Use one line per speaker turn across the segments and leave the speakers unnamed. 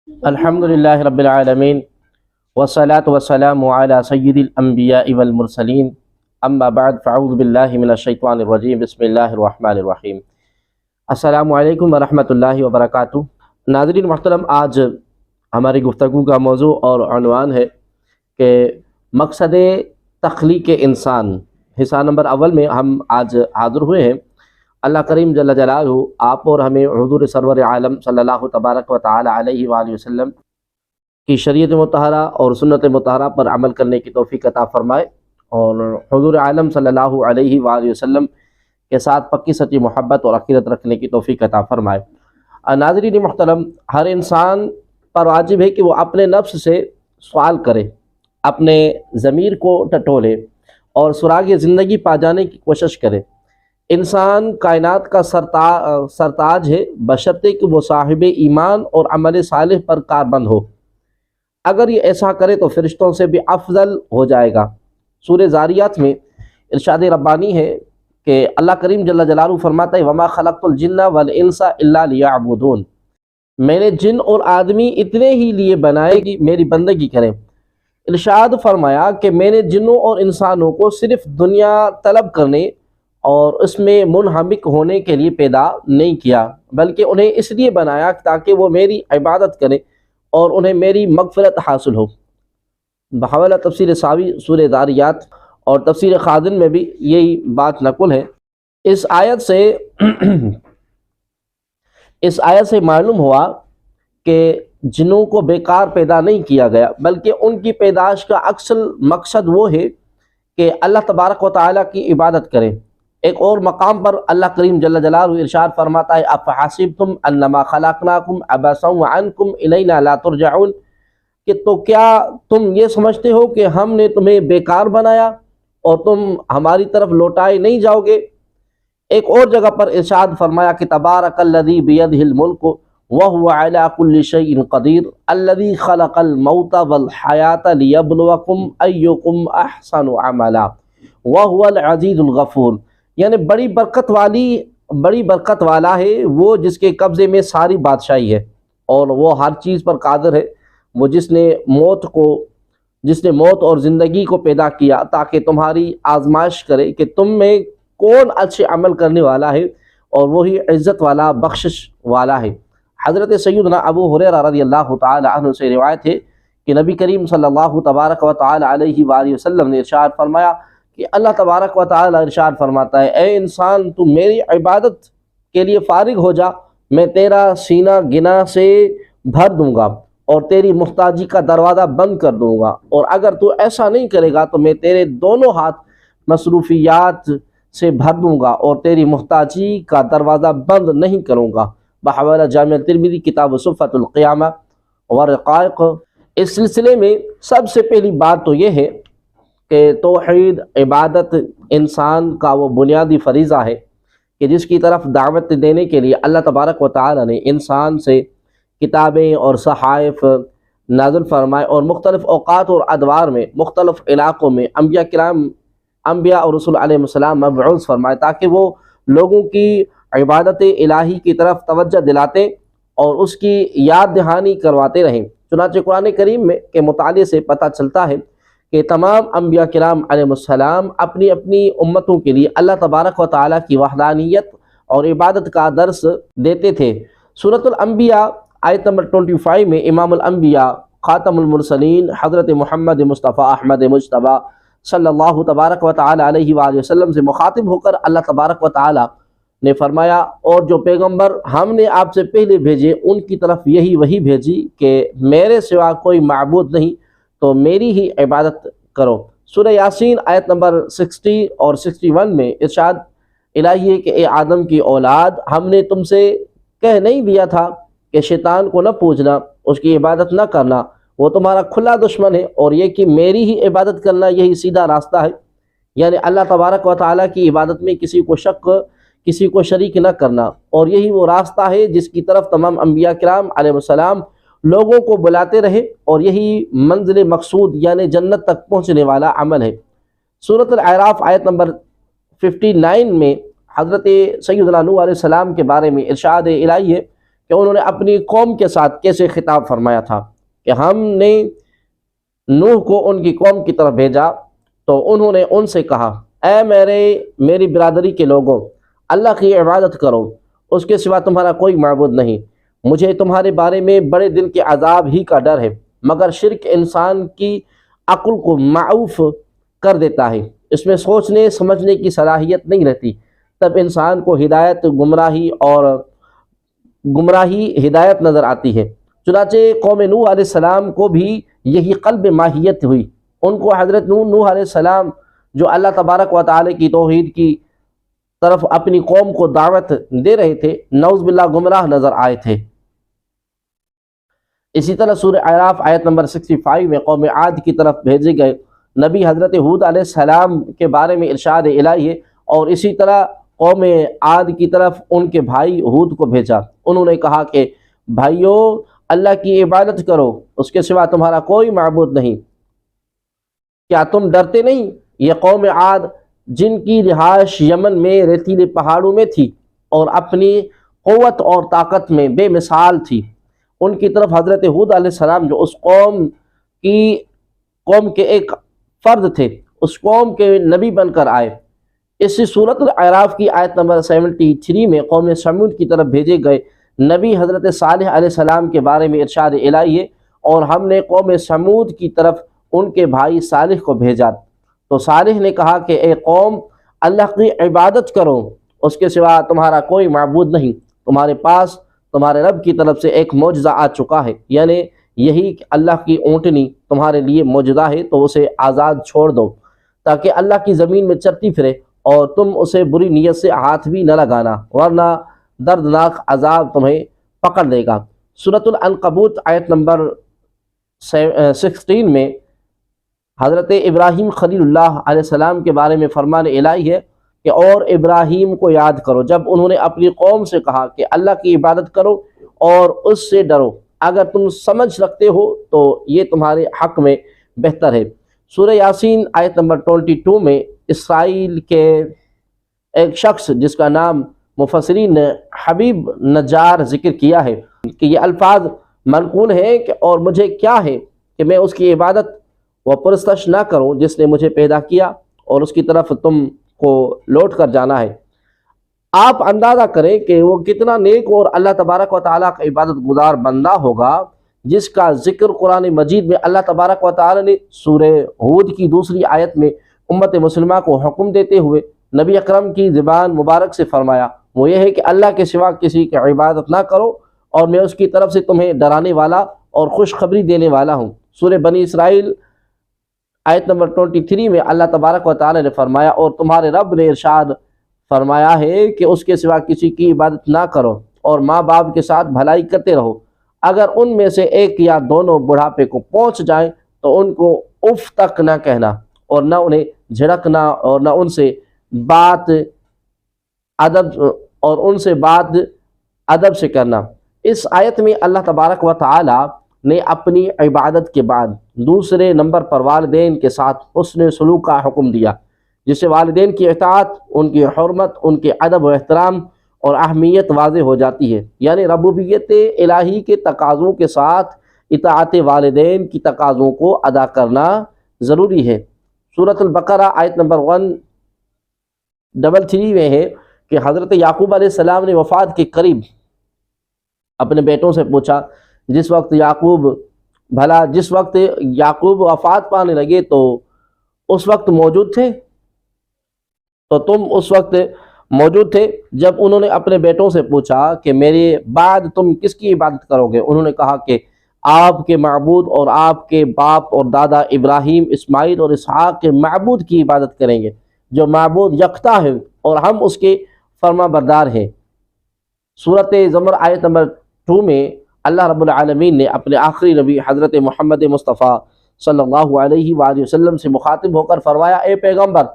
الحمد للہ رب العالمین والصلاة والسلام علی سید الانبیاء والمرسلین اما بعد فاعوذ باللہ من الشیطان الرجیم بسم اللہ الرحمن الرحیم۔ السلام علیکم ورحمۃ اللہ وبرکاتہ۔ ناظرین محترم، آج ہماری گفتگو کا موضوع اور عنوان ہے کہ مقصد تخلیق انسان۔ حصہ نمبر اول میں ہم آج حاضر ہوئے ہیں۔ اللہ کریم جل جلالہ آپ اور ہمیں حضور سرور عالم صلی اللہ تبارک و تعالی علیہ وآلہ وسلم کی شریعت مطہرہ اور سنت مطہرہ پر عمل کرنے کی توفیق عطا فرمائے، اور حضور عالم صلی اللہ علیہ وآلہ وسلم کے ساتھ پکی سچی محبت اور عقیدت رکھنے کی توفیق عطا فرمائے۔ ناظرین محترم، ہر انسان پر واجب ہے کہ وہ اپنے نفس سے سوال کرے، اپنے ضمیر کو ٹٹولے اور سراغ زندگی پا جانے کی کوشش کرے۔ انسان کائنات کا سرتاج ہے، بشرطے کہ وہ صاحب ایمان اور عمل صالح پر کاربند ہو۔ اگر یہ ایسا کرے تو فرشتوں سے بھی افضل ہو جائے گا۔ سورہ زاریات میں ارشاد ربانی ہے کہ اللہ کریم جل جلالہ فرماتا ہے وَمَا خَلَقْتُ الْجِنَّ وَالْإِنسَ إِلَّا لِيَعْبُدُونَ، میں نے جن اور آدمی اتنے ہی لیے بنائے کہ میری بندگی کریں۔ ارشاد فرمایا کہ میں نے جنوں اور انسانوں کو صرف دنیا طلب کرنے اور اس میں منہمک ہونے کے لیے پیدا نہیں کیا، بلکہ انہیں اس لیے بنایا تاکہ وہ میری عبادت کریں اور انہیں میری مغفرت حاصل ہو۔ بحوالہ تفسیر ساوی سورہ ذاریات اور تفسیر خازن میں بھی یہی بات نقل ہے۔ اس آیت سے معلوم ہوا کہ جنوں کو بیکار پیدا نہیں کیا گیا، بلکہ ان کی پیدائش کا اصل مقصد وہ ہے کہ اللہ تبارک و تعالیٰ کی عبادت کریں۔ ایک اور مقام پر اللہ کریم جل جلالہ ارشاد فرماتا ہے افحسبتم انما خلقناکم عبثا وانکم الینا لا ترجعون، کہ تو کیا تم یہ سمجھتے ہو کہ ہم نے تمہیں بیکار بنایا اور تم ہماری طرف لوٹائے نہیں جاؤ گے۔ ایک اور جگہ پر ارشاد فرمایا کہ تبارک الذی بیدہ الملک وہو علی کل شیء قدیر الذی خلق الموت والحیاۃ لیبلوکم ایکم احسن عملا وہو العزیز الغفور، یعنی بڑی برکت والا ہے وہ جس کے قبضے میں ساری بادشاہی ہے، اور وہ ہر چیز پر قادر ہے، وہ جس نے موت اور زندگی کو پیدا کیا تاکہ تمہاری آزمائش کرے کہ تم میں کون اچھے عمل کرنے والا ہے، اور وہی عزت والا بخشش والا ہے۔ حضرت سیدنا ابو ہریرہ رضی اللہ تعالی عنہ سے روایت ہے کہ نبی کریم صلی اللہ تبارک و تعالی علیہ وآلہ وسلم نے ارشاد فرمایا کہ اللہ تبارک و تعالی ارشاد فرماتا ہے اے انسان تو میری عبادت کے لیے فارغ ہو جا، میں تیرا سینہ گنا سے بھر دوں گا اور تیری محتاجی کا دروازہ بند کر دوں گا، اور اگر تو ایسا نہیں کرے گا تو میں تیرے دونوں ہاتھ مصروفیات سے بھر دوں گا اور تیری محتاجی کا دروازہ بند نہیں کروں گا۔ بحوالہ جامع ترمذی کتاب صفۃ القیامہ ورقائق۔ اس سلسلے میں سب سے پہلی بات تو یہ ہے کہ توحید عبادت انسان کا وہ بنیادی فریضہ ہے کہ جس کی طرف دعوت دینے کے لیے اللہ تبارک و تعالی نے انسان سے کتابیں اور صحائف نازل فرمائے، اور مختلف اوقات اور ادوار میں مختلف علاقوں میں انبیاء اور رسول علیہ السلام مبعوث فرمائے تاکہ وہ لوگوں کی عبادت الہی کی طرف توجہ دلاتے اور اس کی یاد دہانی کرواتے رہیں۔ چنانچہ قرآن کریم میں کے مطالعے سے پتہ چلتا ہے کہ تمام انبیاء کرام علیہ السلام اپنی اپنی امتوں کے لیے اللہ تبارک و تعالیٰ کی وحدانیت اور عبادت کا درس دیتے تھے۔ سورۃ الانبیاء آیت نمبر 25 میں امام الانبیاء خاتم المرسلین حضرت محمد مصطفیٰ احمد مجتبیٰ صلی اللہ تبارک و تعالی علیہ وآلہ وسلم سے مخاطب ہو کر اللہ تبارک و تعالی نے فرمایا اور جو پیغمبر ہم نے آپ سے پہلے بھیجے ان کی طرف یہی وحی بھیجی کہ میرے سوا کوئی معبود نہیں تو میری ہی عبادت کرو۔ سورہ یاسین آیت نمبر 60 اور 61 میں ارشاد الہی ہے کہ اے آدم کی اولاد، ہم نے تم سے کہہ نہیں دیا تھا کہ شیطان کو نہ پوجنا، اس کی عبادت نہ کرنا، وہ تمہارا کھلا دشمن ہے، اور یہ کہ میری ہی عبادت کرنا یہی سیدھا راستہ ہے، یعنی اللہ تبارک و تعالیٰ کی عبادت میں کسی کو شریک نہ کرنا، اور یہی وہ راستہ ہے جس کی طرف تمام انبیاء کرام علیہ السلام لوگوں کو بلاتے رہے، اور یہی منزل مقصود یعنی جنت تک پہنچنے والا عمل ہے۔ سورۃ الاعراف آیت نمبر 59 میں حضرت سیدنا نوح علیہ السلام کے بارے میں ارشاد الہی ہے کہ انہوں نے اپنی قوم کے ساتھ کیسے خطاب فرمایا تھا کہ ہم نے نوح کو ان کی قوم کی طرف بھیجا تو انہوں نے ان سے کہا، اے میری برادری کے لوگوں، اللہ کی عبادت کرو، اس کے سوا تمہارا کوئی معبود نہیں۔ مجھے تمہارے بارے میں بڑے دن کے عذاب ہی کا ڈر ہے، مگر شرک انسان کی عقل کو معوف کر دیتا ہے، اس میں سوچنے سمجھنے کی صلاحیت نہیں رہتی، تب انسان کو گمراہی ہدایت نظر آتی ہے۔ چنانچہ قوم نوح علیہ السلام کو بھی یہی قلب ماہیت ہوئی، ان کو حضرت نوح علیہ السلام جو اللہ تبارک و تعالی کی توحید کی طرف اپنی قوم کو دعوت دے رہے تھے، نعوذ باللہ گمراہ نظر آئے تھے۔ اسی طرح سورہ اعراف آیت نمبر 65 میں قوم عاد کی طرف بھیجے گئے نبی حضرت ہود علیہ السلام کے بارے میں ارشاد الہی ہے، اور اسی طرح قوم عاد کی طرف ان کے بھائی ہود کو بھیجا۔ انہوں نے کہا کہ بھائیو، اللہ کی عبادت کرو، اس کے سوا تمہارا کوئی معبود نہیں۔ کیا تم ڈرتے نہیں؟ یہ قوم عاد جن کی رہائش یمن میں ریتیلے پہاڑوں میں تھی اور اپنی قوت اور طاقت میں بے مثال تھی، ان کی طرف حضرت ہود علیہ السلام جو اس قوم کے ایک فرد تھے، اس قوم کے نبی بن کر آئے۔ اسی سورۃ الاعراف کی آیت نمبر 73 میں قوم سمود کی طرف بھیجے گئے نبی حضرت صالح علیہ السلام کے بارے میں ارشاد الہی ہے، اور ہم نے قوم سمود کی طرف ان کے بھائی صالح کو بھیجا تو صالح نے کہا کہ اے قوم، اللہ کی عبادت کرو، اس کے سوا تمہارا کوئی معبود نہیں، تمہارے پاس تمہارے رب کی طرف سے ایک معجزہ آ چکا ہے، یعنی یہی کہ اللہ کی اونٹنی تمہارے لیے معجزہ ہے، تو اسے آزاد چھوڑ دو تاکہ اللہ کی زمین میں چرتی پھرے، اور تم اسے بری نیت سے ہاتھ بھی نہ لگانا، ورنہ دردناک عذاب تمہیں پکڑ لے گا۔ سورۃ العنکبوت آیت نمبر 16 میں حضرت ابراہیم خلیل اللہ علیہ السلام کے بارے میں فرمان الہی ہے کہ اور ابراہیم کو یاد کرو جب انہوں نے اپنی قوم سے کہا کہ اللہ کی عبادت کرو اور اس سے ڈرو، اگر تم سمجھ رکھتے ہو تو یہ تمہارے حق میں بہتر ہے۔ سورہ یاسین آیت نمبر 22 میں اسرائیل کے ایک شخص جس کا نام مفسرین نے حبیب نجار ذکر کیا ہے کہ یہ الفاظ منقول ہیں کہ اور مجھے کیا ہے کہ میں اس کی عبادت و پرستش نہ کروں جس نے مجھے پیدا کیا اور اس کی طرف تم کو لوٹ کر جانا ہے۔ آپ اندازہ کریں کہ وہ کتنا نیک اور اللہ تبارک و تعالیٰ کا عبادت گزار بندہ ہوگا جس کا ذکر قرآن مجید میں اللہ تبارک و تعالیٰ نے سورہ ہود کی دوسری آیت میں امت مسلمہ کو حکم دیتے ہوئے نبی اکرم کی زبان مبارک سے فرمایا، وہ یہ ہے کہ اللہ کے سوا کسی کی عبادت نہ کرو اور میں اس کی طرف سے تمہیں ڈرانے والا اور خوشخبری دینے والا ہوں۔ سورہ بنی اسرائیل آیت نمبر 23 میں اللہ تبارک و تعالی نے فرمایا، اور تمہارے رب نے ارشاد فرمایا ہے کہ اس کے سوا کسی کی عبادت نہ کرو اور ماں باپ کے ساتھ بھلائی کرتے رہو، اگر ان میں سے ایک یا دونوں بڑھاپے کو پہنچ جائیں تو ان کو اف تک نہ کہنا اور نہ انہیں جھڑکنا اور نہ ان سے بات ادب سے کرنا۔ اس آیت میں اللہ تبارک و تعالی نے اپنی عبادت کے بعد دوسرے نمبر پر والدین کے ساتھ حسن سلوک کا حکم دیا، جس سے والدین کی اطاعت، ان کی حرمت، ان کے ادب و احترام اور اہمیت واضح ہو جاتی ہے، یعنی ربوبیت الہی کے تقاضوں کے ساتھ اطاعت والدین کی تقاضوں کو ادا کرنا ضروری ہے۔ سورۃ البقرہ آیت نمبر 133 میں ہے کہ حضرت یعقوب علیہ السلام نے وفات کے قریب اپنے بیٹوں سے پوچھا، جس وقت یعقوب وفات پانے لگے تو اس وقت موجود تھے؟ تو تم اس وقت موجود تھے جب انہوں نے اپنے بیٹوں سے پوچھا کہ میرے بعد تم کس کی عبادت کرو گے؟ انہوں نے کہا کہ آپ کے معبود اور آپ کے باپ اور دادا ابراہیم، اسماعیل اور اسحاق کے معبود کی عبادت کریں گے جو معبود یکتا ہے اور ہم اس کے فرما بردار ہیں۔ سورۃ زمر آیت نمبر 2 میں اللہ رب العالمین نے اپنے آخری نبی حضرت محمد مصطفیٰ صلی اللہ علیہ وآلہ وسلم سے مخاطب ہو کر فرمایا، اے پیغمبر،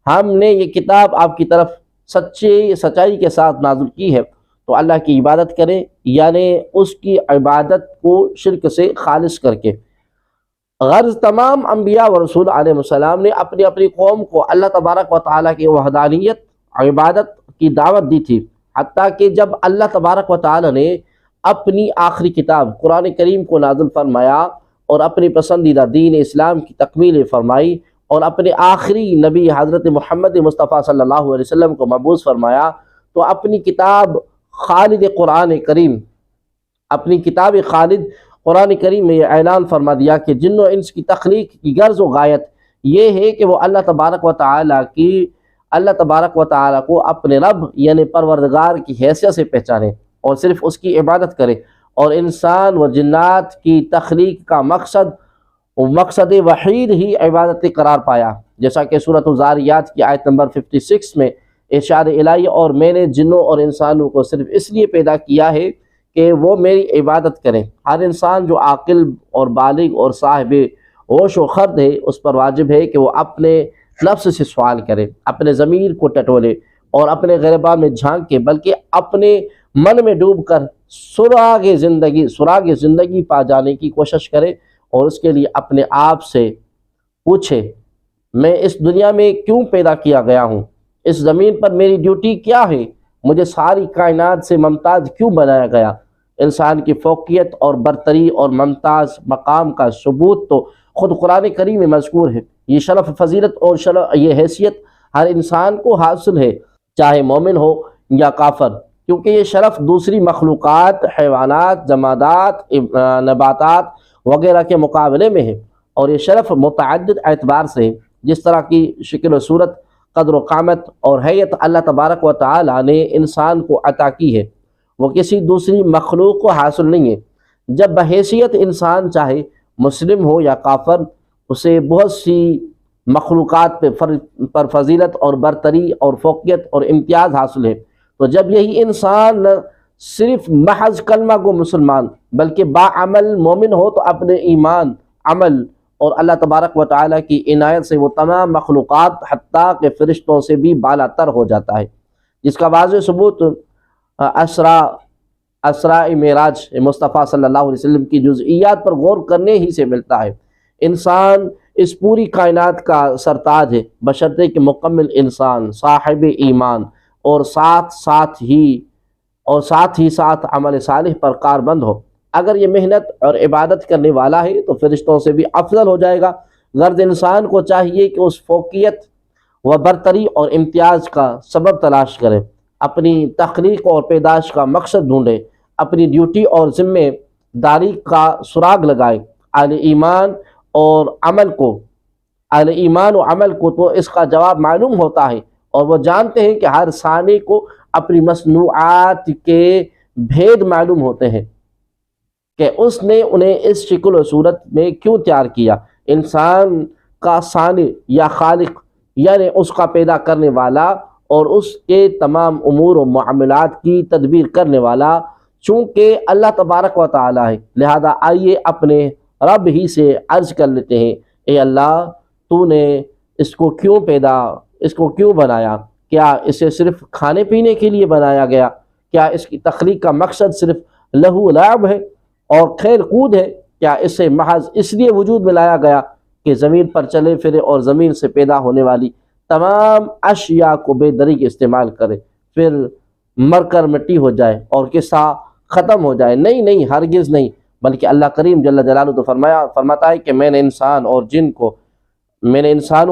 ہم نے یہ کتاب آپ کی طرف سچائی کے ساتھ نازل کی ہے، تو اللہ کی عبادت کریں، یعنی اس کی عبادت کو شرک سے خالص کر کے۔ غرض تمام انبیاء و رسول علیہ السلام نے اپنی اپنی قوم کو اللہ تبارک و تعالیٰ کی وحدانیت عبادت کی دعوت دی تھی، حتیٰ کہ جب اللہ تبارک و تعالیٰ نے اپنی آخری کتاب قرآن کریم کو نازل فرمایا اور اپنی پسندیدہ دین اسلام کی تکمیل فرمائی اور اپنے آخری نبی حضرت محمد مصطفیٰ صلی اللہ علیہ وسلم کو مبعوث فرمایا، تو اپنی کتاب خالد قرآن کریم، اپنی کتاب خالد قرآن کریم میں یہ اعلان فرما دیا کہ جن و انس کی تخلیق کی غرض و غایت یہ ہے کہ وہ اللہ تبارک و تعالیٰ کو اپنے رب یعنی پروردگار کی حیثیت سے پہچانے اور صرف اس کی عبادت کرے، اور انسان و جنات کی تخلیق کا مقصد وحید ہی عبادت قرار پایا، جیسا کہ سورۃ الذاریات کی آیت نمبر 56 میں ارشاد الہی، اور میں نے جنوں اور انسانوں کو صرف اس لیے پیدا کیا ہے کہ وہ میری عبادت کریں۔ ہر انسان جو عاقل اور بالغ اور صاحب ہوش و خرد ہے، اس پر واجب ہے کہ وہ اپنے نفس سے سوال کرے، اپنے ضمیر کو ٹٹولے اور اپنے غرباء میں جھانکے، بلکہ اپنے من میں ڈوب کر سراغ زندگی پا جانے کی کوشش کرے، اور اس کے لیے اپنے آپ سے پوچھے، میں اس دنیا میں کیوں پیدا کیا گیا ہوں؟ اس زمین پر میری ڈیوٹی کیا ہے؟ مجھے ساری کائنات سے ممتاز کیوں بنایا گیا؟ انسان کی فوقیت اور برتری اور ممتاز مقام کا ثبوت تو خود قرآن کریم میں مذکور ہے۔ یہ شرف، فضیلت اور یہ حیثیت ہر انسان کو حاصل ہے، چاہے مومن ہو یا کافر، کیونکہ یہ شرف دوسری مخلوقات، حیوانات، جمادات، نباتات وغیرہ کے مقابلے میں ہے، اور یہ شرف متعدد اعتبار سے ہے، جس طرح کی شکل و صورت، قدر و قامت اور حیت اللہ تبارک و تعالی نے انسان کو عطا کی ہے، وہ کسی دوسری مخلوق کو حاصل نہیں ہے۔ جب بحیثیت انسان چاہے مسلم ہو یا کافر، اسے بہت سی مخلوقات پر فضیلت اور برتری اور فوقیت اور امتیاز حاصل ہے، تو جب یہی انسان نہ صرف محض کلمہ گو مسلمان بلکہ باعمل مومن ہو، تو اپنے ایمان، عمل اور اللہ تبارک و تعالیٰ کی عنایت سے وہ تمام مخلوقات حتیٰ کہ فرشتوں سے بھی بالا تر ہو جاتا ہے، جس کا واضح ثبوت اسراء معراج مصطفیٰ صلی اللہ علیہ وسلم کی جزئیات پر غور کرنے ہی سے ملتا ہے۔ انسان اس پوری کائنات کا سرتاج ہے، بشرطے کہ مکمل انسان، صاحب ایمان اور ساتھ ہی عمل صالح پر کاربند ہو۔ اگر یہ محنت اور عبادت کرنے والا ہے تو فرشتوں سے بھی افضل ہو جائے گا۔ غرض انسان کو چاہیے کہ اس فوقیت و برتری اور امتیاز کا سبب تلاش کرے، اپنی تخلیق اور پیدائش کا مقصد ڈھونڈے، اپنی ڈیوٹی اور ذمہ داری کا سراغ لگائے۔ اہل ایمان و عمل کو تو اس کا جواب معلوم ہوتا ہے، اور وہ جانتے ہیں کہ ہر ثانی کو اپنی مصنوعات کے بھید معلوم ہوتے ہیں کہ اس نے انہیں اس شکل و صورت میں کیوں تیار کیا۔ انسان کا ثانی یا خالق یعنی اس کا پیدا کرنے والا اور اس کے تمام امور و معاملات کی تدبیر کرنے والا چونکہ اللہ تبارک و تعالی ہے، لہذا آئیے اپنے رب ہی سے عرض کر لیتے ہیں، اے اللہ، تو نے اس کو کیوں بنایا؟ کیا اسے صرف کھانے پینے کے لیے بنایا گیا؟ کیا اس کی تخلیق کا مقصد صرف لہو لعب ہے اور کھیل کود ہے؟ کیا اسے محض اس لیے وجود میں لایا گیا کہ زمین پر چلے پھرے اور زمین سے پیدا ہونے والی تمام اشیاء کو بے دریغ استعمال کرے، پھر مر کر مٹی ہو جائے اور قصہ ختم ہو جائے؟ نہیں، ہرگز نہیں، بلکہ اللہ کریم جل جلالہ تو فرماتا ہے کہ میں نے انسانوں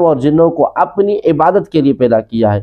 اور جنوں کو اپنی عبادت کے لیے پیدا کیا ہے۔